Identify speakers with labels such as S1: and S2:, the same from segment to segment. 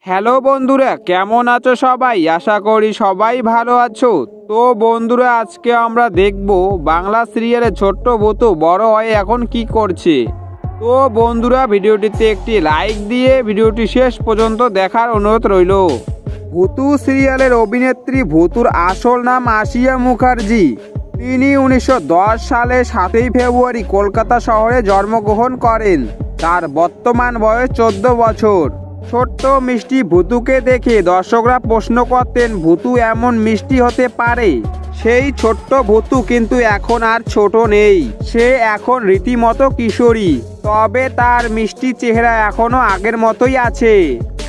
S1: Hello বন্ধুরা, কেমন আছো সবাই? আশা করি সবাই ভালো আছো। তো বন্ধুরা, আজকে আমরা দেখব বাংলা সিরিয়ালে ছোট্ট ভূতু বড় হয়ে এখন কি করছে। তো বন্ধুরা, ভিডিওটিতে একটি লাইক দিয়ে ভিডিওটি শেষ পর্যন্ত দেখার অনুরোধ রইল। ভূতু সিরিয়ালের অভিনেত্রী ভূতুর আসল নাম আসিয়া মুখার্জি। তিনি 1910 সালে 7ই ফেব্রুয়ারি কলকাতা শহরে জন্মগ্রহণ করেন। তার বর্তমান বয়স 14 বছর। ছোট্ট মিষ্টি ভূতুকে দেখে দর্শকরা প্রশ্ন করতেন ভূতু এমন মিষ্টি হতে পারে। সেই ছোট্ট ভূতু কিন্তু এখন আর ছোট নেই, সে এখন রীতিমতো কিশোরী। তবে তার মিষ্টি চেহারা এখনো আগের মতোই আছে।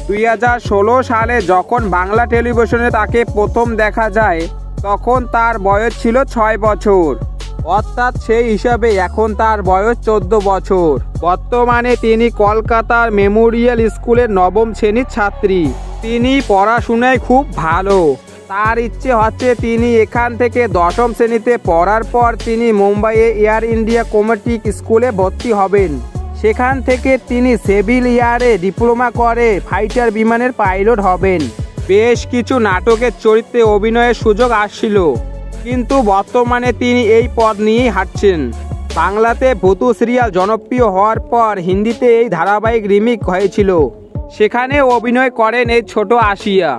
S1: 2016 সালে যখন বাংলা টেলিভিশনে তাকে প্রথম দেখা যায়, তখন তার বয়স ছিল 6 বছর। অর্থাৎ সেই হিসাবে এখন তার বয়স 14 বছর। বর্তমানে তিনি কলকাতার মেমোরিয়াল স্কুলের 9ম শ্রেণীর ছাত্রী। তিনি পড়াশোনায় খুব ভালো। তার ইচ্ছে হচ্ছে তিনি এখান থেকে 10ম শ্রেণীতে পড়ার পর তিনি মুম্বাইয়ে এয়ার ইন্ডিয়া কমেডিক স্কুলে ভর্তি হবেন। সেখান থেকে তিনি সিভিল এয়ারে ডিপ্লোমা করে ফাইটার বিমানের পাইলট হবেন। বেশ কিছু নাটকের চরিত্রে অভিনয়ের সুযোগ আসছিল, কিন্তু বর্তমানে তিনি এই পথ নিয়েই হাঁটছেন। বাংলাতে ভূতু সিরিয়াল জনপ্রিয় হওয়ার পর হিন্দিতে এই ধারাবাহিক রিমেক হয়েছিল, সেখানে অভিনয় করেন এই ছোট আসিয়া।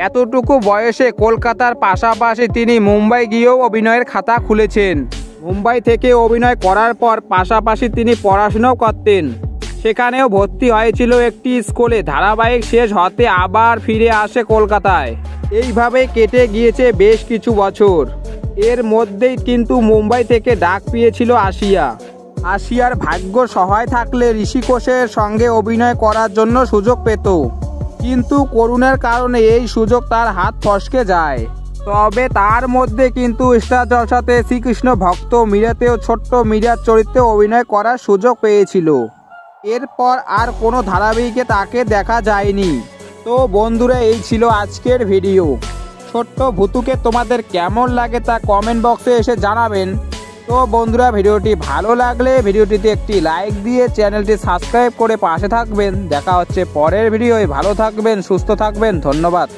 S1: এতটুকু বয়সে কলকাতার পাশাপাশি তিনি মুম্বাই গিয়েও অভিনয়ের খাতা খুলেছেন। মুম্বাই থেকে অভিনয় করার পর পাশাপাশি তিনি পড়াশোনাও করতেন। সেখানেও ভর্তি হয়েছিল একটি স্কুলে। ধারাবাহিক শেষ হতে আবার ফিরে আসে কলকাতায়। এইভাবে কেটে গিয়েছে বেশ কিছু বছর। এর মধ্যেই কিন্তু মুম্বাই থেকে ডাক পেয়েছিল আসিয়া। আসিয়ার ভাগ্য সহায় থাকলে ঋষি ঘোষের সঙ্গে অভিনয় করার জন্য সুযোগ পেত, কিন্তু করোনার কারণে এই সুযোগ তার হাত ফসকে যায়। তবে তার মধ্যে কিন্তু স্টার জলসাতে শ্রীকৃষ্ণ ভক্ত মীরাতেও ছোট্ট মীরার চরিত্রে অভিনয় করার সুযোগ পেয়েছিল। এরপর আর কোনো ধারাবাহিকে তাকে দেখা যায়নি। তো বন্ধুরা, এই ছিল আজকের ভিডিও। ছোট্ট ভূতুকে তোমাদের কেমন লাগে তা কমেন্ট বক্সে এসে জানাবেন। তো বন্ধুরা, ভিডিওটি ভালো লাগলে ভিডিওটিতে একটি লাইক দিয়ে চ্যানেলটি সাবস্ক্রাইব করে পাশে থাকবেন। দেখা হচ্ছে পরের ভিডিওয়। ভালো থাকবেন, সুস্থ থাকবেন, ধন্যবাদ।